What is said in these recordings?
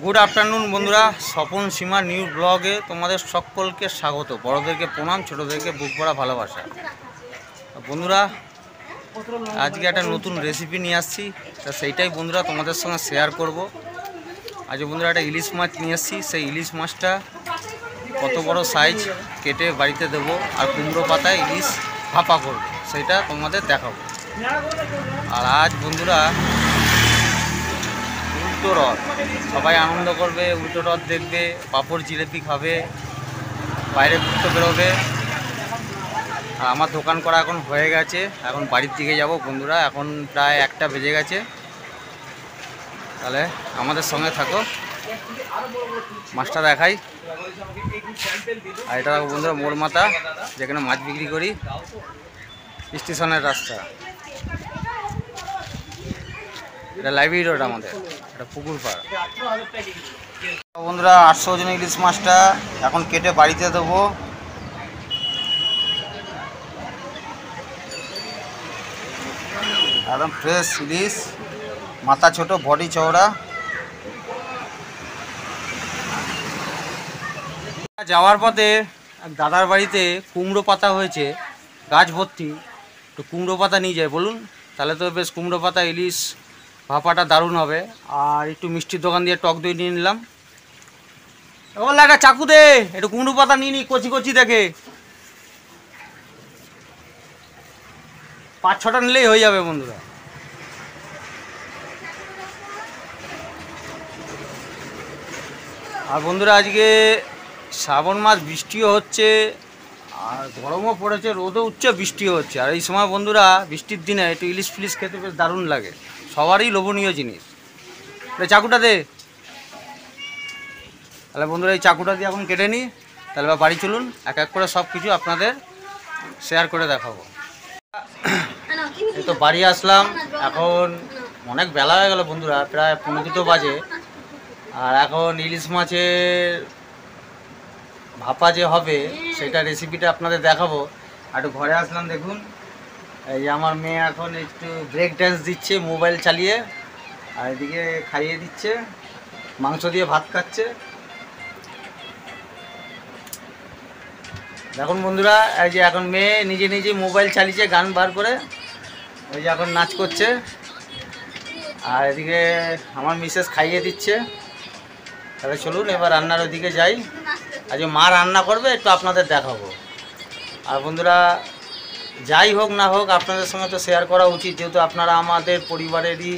Good afternoon বন্ধুরা, স্বপন সীমা new ব্লগে তোমাদের সকলকে স্বাগত। বড়দেরকে প্রণাম, ছোটদেরকে বুক ভরা ভালোবাসা। বন্ধুরা, আজকে একটা নতুন রেসিপি নিয়ে আসছি, তা সেইটাই বন্ধুরা তোমাদের সঙ্গে শেয়ার করব। আজ বন্ধুরা একটা ইলিশ মাছ নিয়ে আসছি, সেই ইলিশ মাছটা কত বড় সাইজ কেটে বাড়িতে দেবো, আর কুমড়ো পাতায় ইলিশ ভাপা করবো, সেটা তোমাদের দেখাবো। আর আজ বন্ধুরা উল্টো রথ, সবাই আনন্দ করবে, উল্টো রথ দেখবে, পাঁপড় জিলেপি খাবে, বাইরে ঘুরতে বেরোবে। আর আমার দোকান করা এখন হয়ে গেছে, এখন বাড়ির দিকে যাব বন্ধুরা। এখন প্রায় 1টা বেজে গেছে, তাহলে আমাদের সঙ্গে থাকো। মাছটা দেখাই। আর এটা দেখো বন্ধুরা মোড় মাথা, যেখানে মাছ বিক্রি করি, স্টেশনের রাস্তা। এটা লাইব্রেরি রোড আমাদের, এটা পুকুর পাড়। বন্ধুরা 800 ওজন ইলিশ মাছটা এখন কেটে বাড়িতে দেবো। একদম ফ্রেশ ইলিশ, মাথা ছোট, বডি চওড়া। যাওয়ার পথে দাদার বাড়িতে কুমড়ো পাতা হয়েছে, গাছ ভর্তি, তো কুমড়ো পাতা নিয়ে যায় বলুন, তাহলে তো বেশ কুমড়ো পাতা ইলিশ ভাপাটা দারুণ হবে। আর একটু মিষ্টির দোকান দিয়ে টক দই নিয়ে নিলাম। বললে একটা চাকু দে, একটু কুমড়ো পাতা নিয়ে নি, কচি কচি দেখে 5-6টা নিলেই হয়ে যাবে বন্ধুরা। আর বন্ধুরা আজকে শ্রাবণ মাস, বৃষ্টিও হচ্ছে, আর গরমও পড়েছে, রোদও উঠছে, বৃষ্টিও হচ্ছে। আর এই সময় বন্ধুরা বৃষ্টির দিনে একটু ইলিশ ফিলিশ খেতে বেশ দারুণ লাগে, সবারই লোভনীয় জিনিস। চাকুটা দে। তাহলে বন্ধুরা এই চাকুটা দিয়ে এখন কেটে নিই, তাহলে বাড়ি চলুন, এক এক করে সব কিছু আপনাদের শেয়ার করে দেখাবো। এই তো বাড়ি আসলাম, এখন অনেক বেলা হয়ে গেল বন্ধুরা, প্রায় 15-2 বাজে। আর এখন ইলিশ মাছের ভাপা যে হবে সেটা রেসিপিটা আপনাদের দেখাবো। একটু ঘরে আসলাম, দেখুন এই যে আমার মেয়ে এখন একটু ব্রেক ড্যান্স দিচ্ছে মোবাইল চালিয়ে, আর এদিকে খাইয়ে দিচ্ছে, মাংস দিয়ে ভাত খাচ্ছে। দেখুন বন্ধুরা, এই যে এখন মেয়ে নিজে নিজে মোবাইল চালিয়েছে গান বার করে, এই যে এখন নাচ করছে। আর এদিকে আমার মিসেস খাইয়ে দিচ্ছে। তাহলে চলুন এবার রান্নার ওদিকে যাই। আজকে মা রান্না করবে, একটু আপনাদের দেখাবো। আর বন্ধুরা যাই হোক না হোক, আপনাদের সঙ্গে তো শেয়ার করা উচিত, যেহেতু আপনারা আমাদের পরিবারেরই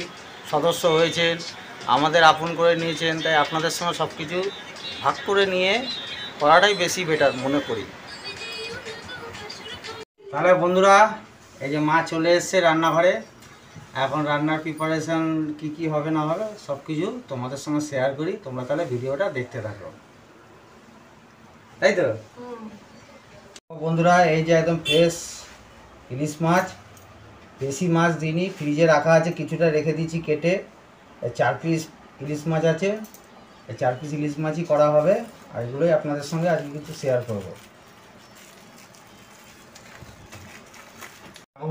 সদস্য হয়েছেন, আমাদের আপন করে নিয়েছেন, তাই আপনাদের সঙ্গে সব কিছু ভাগ করে নিয়ে করাটাই বেশি বেটার মনে করি। তাহলে বন্ধুরা এই যে মা চলে এসছে রান্নাঘরে, এখন রান্নার প্রিপারেশান কি হবে না হবে সব কিছু তোমাদের সঙ্গে শেয়ার করি। তোমরা তাহলে ভিডিওটা দেখতে থাকো, তাই তো বন্ধুরা। এই যে একদম ফ্রেশ ইলিশ মাছ, বেশি মাছ দিইনি, ফ্রিজে রাখা আছে, কিছুটা রেখে দিয়েছি কেটে। 4 পিস ইলিশ মাছ আছে, এই 4 পিস ইলিশ মাছই করা হবে। আর এগুলোই আপনাদের সঙ্গে আজকে কিছু শেয়ার করব।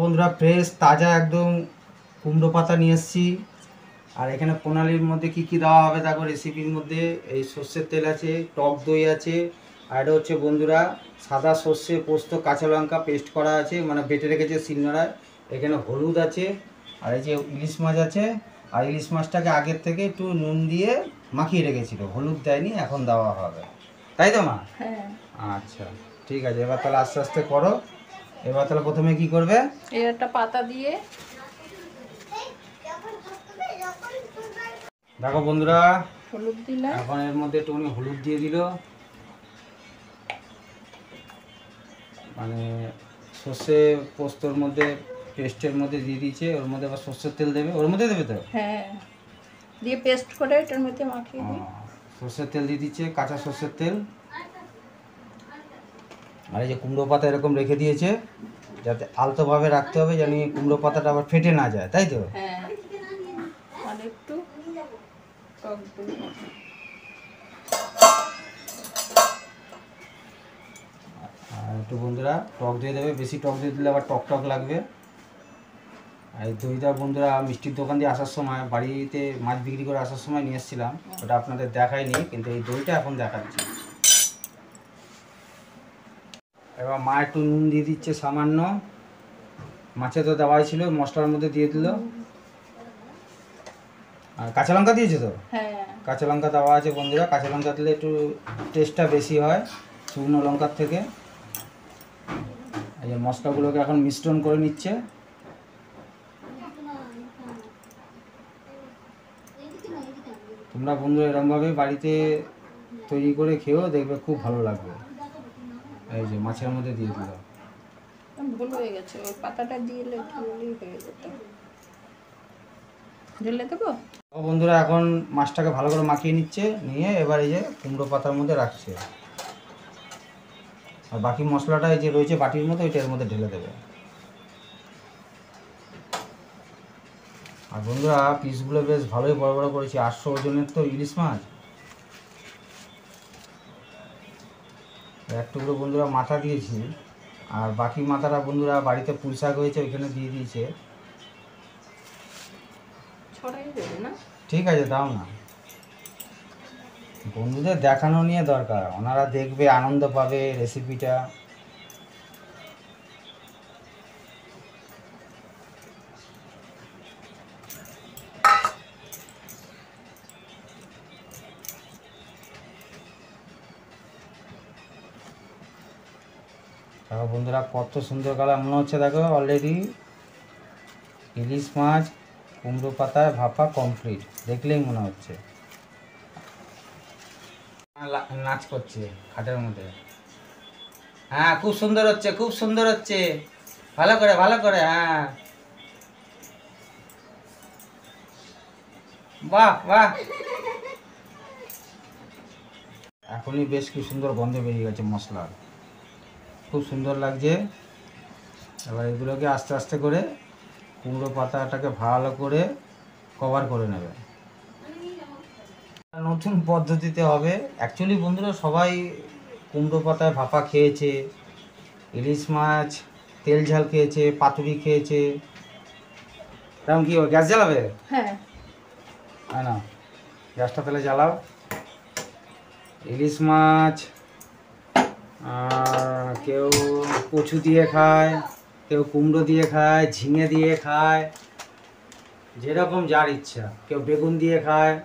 বন্ধুরা ফ্রেশ তাজা একদম কুমড়ো পাতা নিয়ে এসেছি। আর এখানে প্রণালীর মধ্যে কি দেওয়া হবে দেখো রেসিপির মধ্যে। এই সর্ষের তেল আছে, টক দই আছে, আর এটা হচ্ছে বন্ধুরা সাদা সর্ষে, পোস্ত, কাঁচা লঙ্কা পেস্ট করা আছে, মানে বেটে রেখেছে শিলনোড়ায়। এখানে হলুদ আছে, আর এই যে ইলিশ মাছ আছে। আর ইলিশ মাছটাকে আগের থেকে একটু নুন দিয়ে মাখিয়ে রেখেছিল, হলুদ দেয়নি, এখন দেওয়া হবে, তাই তো মা? হ্যাঁ। আচ্ছা ঠিক আছে, এবার তাহলে আস্তে আস্তে করো। এবার তাহলে প্রথমে কি করবে? এই একটা পাতা দিয়ে দেখো বন্ধুরা হলুদ দিলাম, এখন এর মধ্যে একটুখানি হলুদ দিয়ে দিল, মানে সর্ষে পোস্তর মধ্যে পেস্টের মধ্যে দিয়ে দিয়েছে, ওর মধ্যে আবার সর্ষের তেল দেবে, ওর মধ্যে দেবে তো? হ্যাঁ, দিয়ে পেস্ট করে এটার মধ্যে মাখিয়ে দিই। সর্ষের তেল দিয়ে দিচ্ছে, কাঁচা সর্ষের তেল। আর এই যে কুমড়ো পাতা এরকম রেখে দিয়েছে, যাতে আলতোভাবে রাখতে হবে, জানি কুমড়ো পাতাটা আবার ফেটে না যায়, তাই তো? হ্যাঁ, আর একটু টক দই, আর একটু বন্ধুরা টক দিয়ে দেবে, বেশি টক দিয়ে দিলে আবার টক টক লাগবে। আর আর এই দইটা বন্ধুরা মিষ্টির দোকান দিয়ে আসার সময়, বাড়িতে মাছ বিক্রি করে আসার সময় নিয়ে এসেছিলাম, ওটা আপনাদের দেখাইনি, কিন্তু এই দইটা এখন দেখাচ্ছি। এবার মা একটু নুন দিয়ে দিচ্ছে সামান্য, মাছে তো দেওয়াই ছিল, মশলার মধ্যে দিয়ে দিল। আর কাঁচা লঙ্কা দিয়েছে তো, হ্যাঁ কাঁচা লঙ্কা দেওয়া আছে বন্ধুরা। কাঁচা লঙ্কা দিলে একটু টেস্টটা বেশি হয় শুকনো লঙ্কার থেকে। এই যে মশলাগুলোকে এখন মিশ্রণ করে নিচ্ছে। তোমরা বন্ধুরা এরকমভাবে বাড়িতে তৈরি করে খেয়েও দেখবে, খুব ভালো লাগবে। এই যে মাছের মধ্যে দিয়ে দিল। ভুল হয়ে গেছে, ওই পাতাটা দিলে ভুলই হয়ে যেত। ঢেলে দেবো। তো বন্ধুরা এখন মাছটাকে ভালো করে মাখিয়ে নিচ্ছে, নিয়ে এবার এই যে কুমড়ো পাতার মধ্যে রাখছে। আর বাকি মশলাটা এই যে রয়েছে বাটির মধ্যে, ওইটা এর মধ্যে ঢেলে দেবে। আর বন্ধুরা পিসগুলো বেশ ভালোই বড় বড় করেছি, 800 ওজনের তো ইলিশ মাছ। এক টুকরো বন্ধুরা মাথা দিয়েছি, আর বাকি মাথাটা বন্ধুরা বাড়িতে পুঁই শাক হয়েছে ওইখানে দিয়ে দিয়েছে। ছড়াই দেবে না? ঠিক আছে, দাও না। বন্ধুদের দেখানো নিয়ে দরকার, ওনারা দেখবে, আনন্দ পাবে রেসিপিটা। দেখো বন্ধুরা কত সুন্দর কালার মনে হচ্ছে, দেখো অলরেডি ইলিশ মাছ কুমড়ো পাতায় ভাপা কমপ্লিট, দেখলেই মনে হচ্ছে। নাচ করছে খাটের মধ্যে। হ্যাঁ খুব সুন্দর হচ্ছে, খুব সুন্দর হচ্ছে, ভালো করে ভালো করে। হ্যাঁ বাহ বাহ, এখনই বেশ কি সুন্দর গন্ধ বেরিয়ে গেছে মশলার, খুব সুন্দর লাগছে। এবার এগুলোকে আস্তে আস্তে করে কুমড়ো পাতাটাকে ভালো করে কভার করে নেবে। নতুন পদ্ধতিতে হবে। অ্যাকচুয়ালি বন্ধুরা সবাই কুমড়ো পাতায় ভাপা খেয়েছে, ইলিশ মাছ তেল ঝাল খেয়েছে, পাতুরি খেয়েছে। তেমন কি গ্যাস জ্বালাবে? হ্যাঁ হ্যাঁ না, গ্যাসটা তাহলে জ্বালাও। ইলিশ মাছ কেউ কচু দিয়ে খায়, কেউ কুমড়ো দিয়ে খায়, ঝিঙে দিয়ে খায়, যেরকম যার ইচ্ছা, কেউ বেগুন দিয়ে খায়।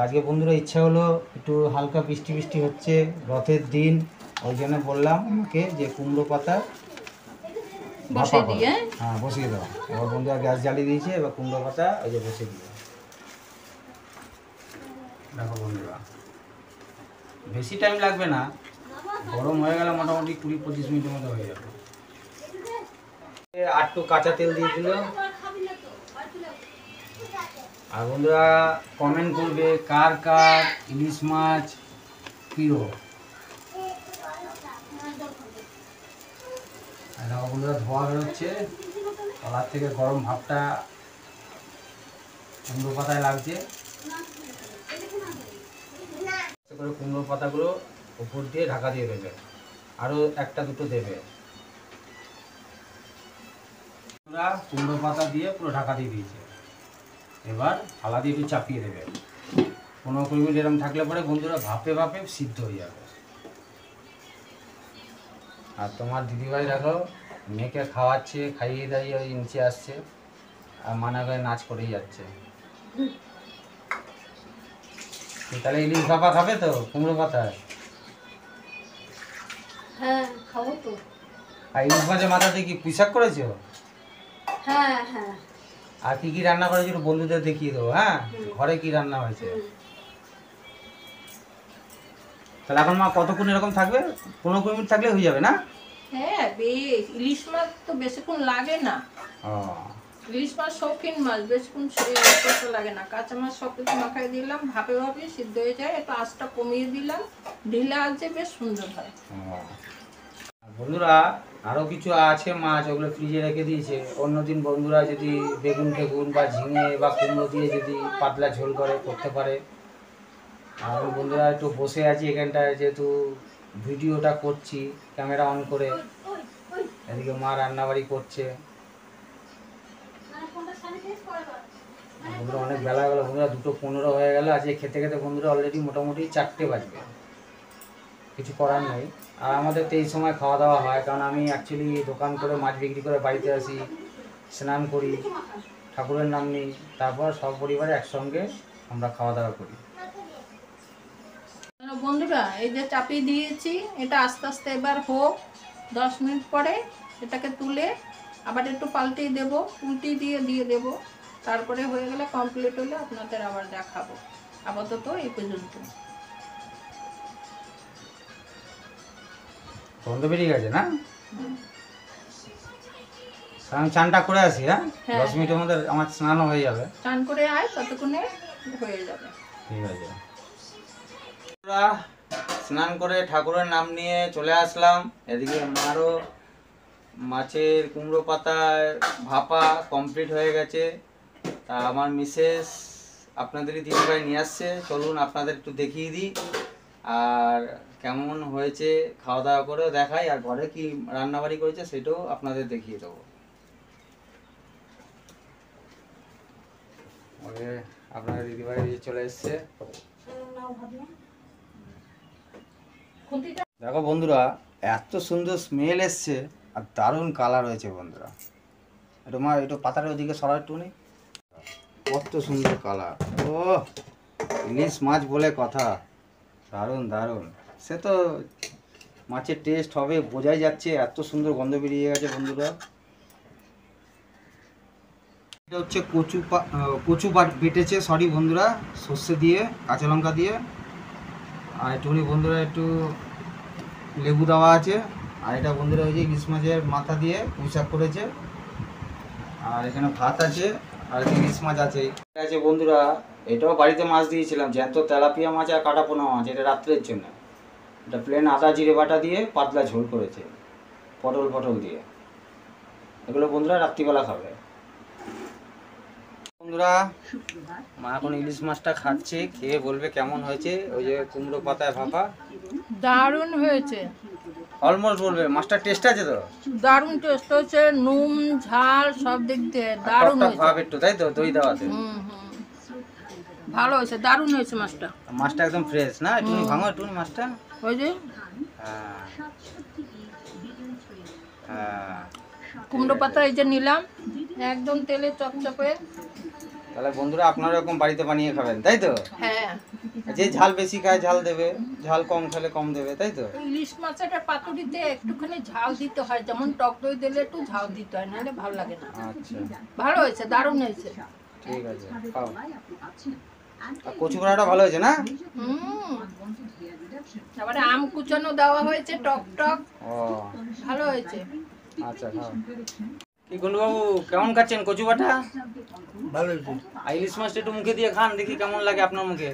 আজকে বন্ধুরা ইচ্ছা হলো একটু হালকা বৃষ্টি বৃষ্টি হচ্ছে, রথের দিন, ওই জন্য বললাম আমাকে যে কুমড়ো পাতা বসে দিয়ে। হ্যাঁ বসিয়ে দাও। এবার বন্ধুরা গ্যাস জ্বালিয়ে দিয়েছে, এবার কুমড়ো পাতা ওই যে বসিয়ে দিয়ে। দেখো বন্ধুরা বেশি টাইম লাগবে না, গরম হয়ে গেলে মোটামুটি 20-25 মিনিটের মধ্যে হয়ে যাবে। আর একটু কাঁচা তেল দিয়ে দিল। আর বন্ধুরা কমেন্ট করবে কার কার ইলিশ মাছ প্রিয়। দেখো বন্ধুরা ধোয়া বেরোচ্ছে, কলার থেকে গরম ভাবটা কুমড়ো পাতায় লাগছে। করে কুমড়ো পাতাগুলো উপর দিয়ে ঢাকা দিয়ে দেবে, আরও একটা দুটো দেবে। কুমড়ো পাতা দিয়ে পুরো ঢাকা দিয়ে দিয়েছে, এবার থালা দিয়ে একটু চাপিয়ে দেবে। 15-20 মিনিট এরকম থাকলে পরে বন্ধুরা ভাপে ভাপে সিদ্ধ হয়ে যাবে। আর তোমার দিদিভাই দেখো মেয়েকে খাওয়াচ্ছে, খাইয়ে দাইয়ে ওই নিচে আসছে, আর মানা করে নাচ করেই যাচ্ছে। তাহলে ইলিশ ভাপা খাবে তো কুমড়ো পাতায়? হ্যাঁ খাবো তো। আর ইলিশ মাছের মাথাতে কি পুঁই শাক করেছো? হ্যাঁ হ্যাঁ। আর কি কি রান্না করেছো একটু বন্ধুদের দেখিয়ে দেবো। হ্যাঁ ঘরে কি রান্না হয়েছে। তাহলে এখন মা কতক্ষণ এরকম থাকবে? 15-20 মিনিট থাকলে হয়ে যাবে না? হ্যাঁ বেশ, ইলিশ মাছ তো বেশিক্ষণ লাগে না। ও ইলিশ মাছ শৌখিন মাছ, বেশিক্ষণ করতে লাগে না। কাঁচা মাছ সব কিছু মাখাই দিলাম, ভাপে ভাপে সিদ্ধ হয়ে যায়। একটু আঁচটা কমিয়ে দিলাম, ঢিলা আঁচে বেশ সুন্দর হয়। বন্ধুরা আরও কিছু আছে মাছ, ওগুলো ফ্রিজে রেখে দিয়েছে। অন্যদিন বন্ধুরা যদি বেগুন টেগুন বা ঝিঙে বা কুমড়ো দিয়ে যদি পাতলা ঝোল করে করতে পারে। আর বন্ধুরা একটু বসে আছি এখানটায়, যেহেতু ভিডিওটা করছি ক্যামেরা অন করে, এদিকে মা রান্নাবাড়ি করছে। বন্ধুরা অনেক বেলা গেল বন্ধুরা, 2:15 হয়ে গেল। আজকে খেতে খেতে বন্ধুরা অলরেডি মোটামুটি 4টে বাজবে। কিছু করার নেই। আর আমাদের তো এই সময় খাওয়া দাওয়া হয়, কারণ আমি অ্যাকচুয়ালি দোকান করে মাছ বিক্রি করে বাড়িতে আসি, স্নান করি, ঠাকুরের নাম নিই, তারপর সব পরিবারে একসঙ্গে আমরা খাওয়া দাওয়া করি। বন্ধুরা এই যে চাপিয়ে দিয়েছি, এটা আস্তে আস্তে এবার হোক। 10 মিনিট পরে এটাকে তুলে আবার একটু পাল্টিয়ে দেবো, উল্টি দিয়ে দেবো। তারপরে হয়ে গেলে কমপ্লিট হলে আপনাদের আবার দেখাবো। আপাতত এই পর্যন্ত। বন্ধ বেরিয়ে গেছে না? আমি চানটা করে আসি। হ্যাঁ, 10 মিনিটের মধ্যে আমার স্নানও হয়ে যাবে। চান করে আয়, ততক্ষণে হয়ে যাবে। ঠিক আছে। স্নান করে ঠাকুরের নাম নিয়ে চলে আসলাম। এদিকে মারও মাছের কুমড়ো পাতায় ভাপা কমপ্লিট হয়ে গেছে। তা আমার মিসেস আপনাদেরই দিদিভাই নিয়ে আসছে, চলুন আপনাদের একটু দেখিয়ে দিই আর কেমন হয়েছে খাওয়া দাওয়া করে দেখাই, আর ঘরে কি রান্নাবাড়ি করেছে সেটাও আপনাদের দেখিয়ে দেবো। আপনাদের দিদিভাই চলে এসছে। দেখো বন্ধুরা, এত সুন্দর স্মেল এসছে আর দারুণ কালার হয়েছে বন্ধুরা। একটু মা একটু পাতার ওদিকে সরা একটু নেই, কত সুন্দর কালার। ও ইলিশ মাছ বলে কথা, দারুণ দারুণ। সে তো মাছের টেস্ট হবে বোঝাই যাচ্ছে, এত সুন্দর গন্ধ বেরিয়ে গেছে বন্ধুরা। এটা হচ্ছে কচু বেটেছে, সরি বন্ধুরা, সর্ষে দিয়ে কাঁচা লঙ্কা দিয়ে, আর একটুখানি বন্ধুরা একটু লেবু দেওয়া আছে। আর এটা বন্ধুরা ওই যে ইলিশ মাছের মাথা দিয়ে পুঁইশাক করেছে। আর এখানে ভাত আছে আর ইলিশ মাছ আছে বন্ধুরা। এটাও বাড়িতে মাছ দিয়েছিলাম, জ্যান্ত তেলাপিয়া মাছ আর কাটা পোনা মাছ, এটা রাত্রের জন্য। এটা প্লেন আদা জিরে বাটা দিয়ে পাতলা ঝোল করেছে, পটল দিয়ে। এগুলো বন্ধুরা রাত্রিবেলা খাবে। বন্ধুরা মা এখন ইলিশ মাছটা খাচ্ছে, খেয়ে বলবে কেমন হয়েছে। ওই যে কুমড়ো পাতায় ভাপা, দারুণ হয়েছে। অলমোস্ট বলবে মাছটা টেস্ট আছে তো, দারুণ টেস্ট হয়েছে, নুন ঝাল সব দিক দিয়ে দারুণ হয়েছে। ভাব একটু তাই তো, দই দেওয়াতে ভালো হয়েছে, দারুণ হয়েছে মাছটা। মাছটা একদম ফ্রেশ না? একটু ভাঙো একটু মাছটা। ওই যে কুমড়ো পাতা এই যে নিলাম, একদম তেলে চপচপে। তাহলে বন্ধুরা আপনারা এরকম বাড়িতে বানিয়ে খাবেন তাই তো? হ্যাঁ, যে ঝাল বেশি খায় ঝাল দেবে, ঝাল কম খেলে কম দেবে, তাই তো? ইলিশ মাছের পাতুরিতে একটুখানি ঝাল দিতে হয়, যেমন টক দই দিলে একটু ঝাল দিতে হয়, নাহলে ভালো লাগে না। আচ্ছা ভালো হয়েছে, দারুণ হয়েছে। ঠিক আছে, খাও। আর কচু বড়াটা ভালো হয়েছে না? তারপরে আম কুচানো দেওয়া হয়েছে, টক টক। ও ভালো হয়েছে। আচ্ছা খাও। কি গুন্ডুবাবু কেমন খাচ্ছেন কচু বাটা? ভালো হয়েছে। ইলিশ মাছটা একটু মুখে দিয়ে খান, দেখি কেমন লাগে আপনার মুখে।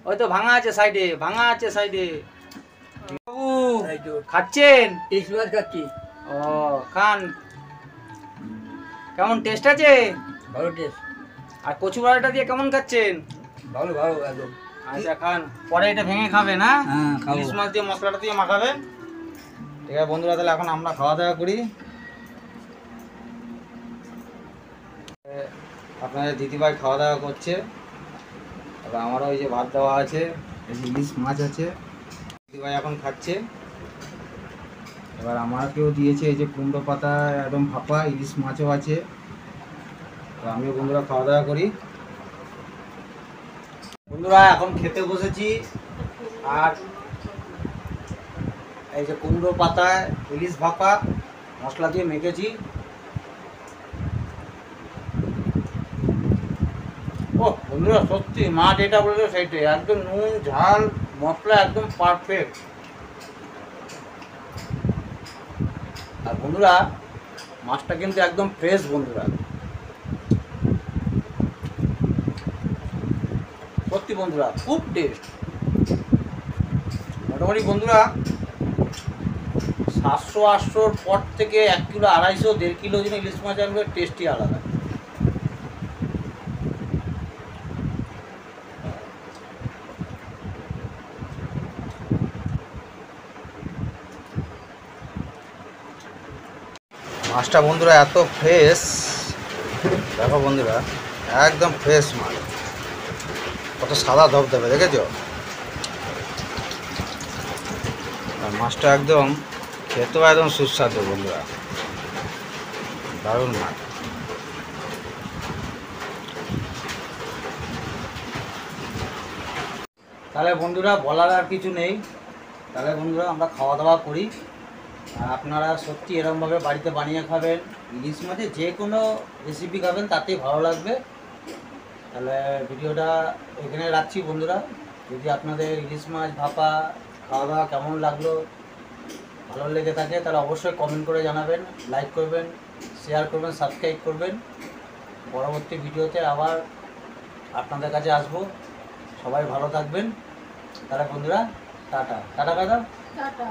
ওই তো ভাঙা আছে সাইডে, ভাঙা আছে সাইডে। বাবু খাচ্ছেন? ইলিশ মাছ খাচ্ছি। ও খান, কেমন টেস্ট আছে? ভালো টেস্ট। আর কচু বাটাটা দিয়ে কেমন খাচ্ছেন? ভালো ভালো একদম। আচ্ছা খান, পরে এটা ভেঙে খাবে না? হ্যাঁ খাবো। ইলিশ মাছ দিয়ে মশলাটা দিয়ে মাখাবে। ঠিক আছে বন্ধুরা, তাহলে এখন আমরা খাওয়া দাওয়া করি। আপনাদের দিদিভাই খাওয়া দাওয়া করছে, এবার আমারও ওই যে ভাত দেওয়া আছে, এই যে ইলিশ মাছ আছে, দিদিভাই এখন খাচ্ছে। এবার আমাকেও দিয়েছে এই যে কুমড়ো পাতা একদম ভাপা, ইলিশ মাছও আছে। তো আমিও বন্ধুরা খাওয়া দাওয়া করি। বন্ধুরা এখন খেতে বসেছি, আর এই যে কুমড়ো পাতায় ইলিশ ভাপা মশলা দিয়ে মেখেছি। ও বন্ধুরা সত্যি মা যেটা বলেছে সেইটাই, একদম নুন ঝাল মশলা একদম পারফেক্ট। আর বন্ধুরা মাছটা কিন্তু একদম ফ্রেশ বন্ধুরা, সত্যি বন্ধুরা খুব টেস্ট। মোটামুটি বন্ধুরা 700-800 পর থেকে 1 কিলো 250-1.5 কিলো যেন ইলিশ মাছ আনবে, টেস্টই আলাদা। মাছটা বন্ধুরা এত ফ্রেশ, দেখো বন্ধুরা একদম ফ্রেশ মাছ, কত সাদা ধবধবে দেখেছো? আর মাছটা একদম খেতেও একদম সুস্বাদু বন্ধুরা, দারুণ মাছ। তাহলে বন্ধুরা বলার আর কিছু নেই, তাহলে বন্ধুরা আমরা খাওয়া দাওয়া করি। আর আপনারা সত্যি এরকমভাবে বাড়িতে বানিয়ে খাবেন, ইলিশ মাছের যে কোনো রেসিপি খাবেন তাতেই ভালো লাগবে। তাহলে ভিডিওটা এখানে রাখছি বন্ধুরা। যদি আপনাদের ইলিশ মাছ ভাপা খাওয়া দাওয়া কেমন লাগলো, ভালো লেগে থাকে তাহলে অবশ্যই কমেন্ট করে জানাবেন, লাইক করবেন, শেয়ার করবেন, সাবস্ক্রাইব করবেন। পরবর্তী ভিডিওতে আবার আপনাদের কাছে আসবো। সবাই ভালো থাকবেন। তাহলে বন্ধুরা টাটা টাটা টাটা। টাটা।